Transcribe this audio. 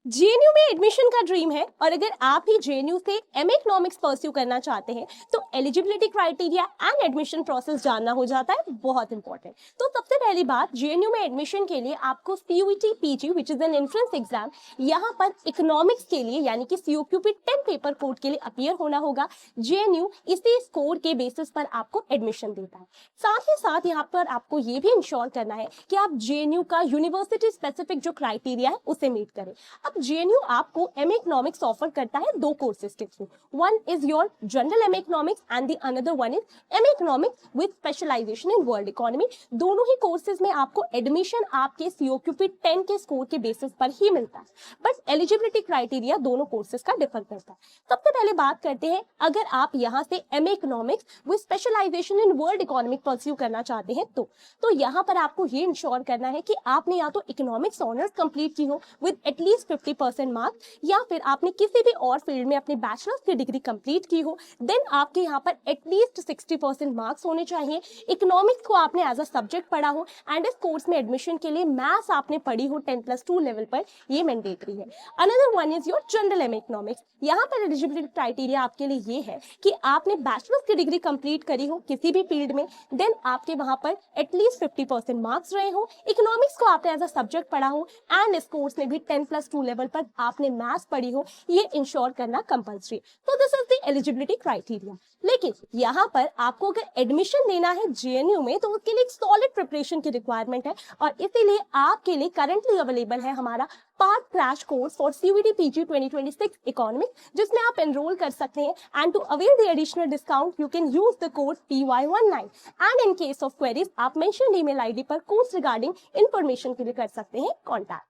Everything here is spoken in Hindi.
जेएनयू में एडमिशन का ड्रीम है और अगर आप भी जेएनयू से एमए इकोनॉमिक्स परस्यू करना चाहते हैं तो eligibility criteria and admission process जानना हो जाता है बहुत इंपॉर्टेंट। तो सबसे पहली बात, जेएनयू में एडमिशन के लिए आपको CUET PG which is an entrance exam यहाँ पर इकोनॉमिक्स के लिए यानी कि सीओक्यूपी 10 पेपर कोड के लिए अपीयर होना होगा। जेएनयू इसी स्कोर के बेसिस पर आपको एडमिशन देता है। साथ ही साथ यहाँ पर आपको ये भी इंश्योर करना है कि आप जेएनयू का यूनिवर्सिटी स्पेसिफिक जो क्राइटेरिया है उसे मीट करें। अब जेएनयू आपको एमए इकोनॉमिक्स ऑफर करता है दो कोर्सेज के through. One is your general MA economics and the another one is MA economics with specialisation in world economy. दोनों ही कोर्सेज में आपको एडमिशन आपके सीओक्यूपी 10 के स्कोर के बेसिस पर ही मिलता है, बट एलिजिबिलिटी क्राइटेरिया दोनों कोर्सेज का डिफर करता है। सबसे पहले बात करते हैं, अगर आप यहाँ से MA economics with specialisation in world economic pursue करना चाहते हैं तो यहाँ पर आपको ये इंश्योर करना है कि आपने या तो इकोनॉमिक्स ऑनर्स कंप्लीट की हो विद एटलीस्ट 50% मार्क्स, या फिर आपने किसी भी और फील्ड में अपनी बैचलर्स की डिग्री कंप्लीट की हो, देन आपके यहाँ पर एटलीस्ट 60% मार्क्स होने चाहिए। इकोनॉमिक्स को आपने एज अ सब्जेक्ट पढ़ा हो एंड इस कोर्स में एडमिशन के लिए मैथ्स आपने पढ़ी हो 10+2 लेवल पर, ये मैंडेटरी है। Another one is your general MA economics. यहाँ पर एलिजिबिलिटी क्राइटेरिया आपके लिए ये है कि आपने बैचलर्स की डिग्री कंप्लीट करी हो किसी भी फील्ड में, देन आपके वहाँ पर एटलीस्ट 50% मार्क्स रहे हो, इकोनॉमिक्स को आपने एज अ सब्जेक्ट पढ़ा हो एंड इस कोर्स में भी 10+2 लेवल पर आपने मैथ्स पढ़ी हो, ये इंश्योर करना कंपल्सरी। तो this is the eligibility criteria. लेकिन यहाँ पर आपको अगर एडमिशन लेना है जेएनयू में तो उसके लिए एक सॉलिड प्रिपरेशन की रिक्वायरमेंट है और इसीलिए आपके लिए करंटली अवेलेबल है हमारा part crash course for CUET PG 2026 economics, जिसमें आप एनरोल कर सकते हैं। And to avail the additional discount you can use the code PY19 and in case of queries आप मेंशन ईमेल आईडी पर कोर्स रिगार्डिंग इंफॉर्मेशन के लिए कर सकते हैं कॉन्टैक्ट।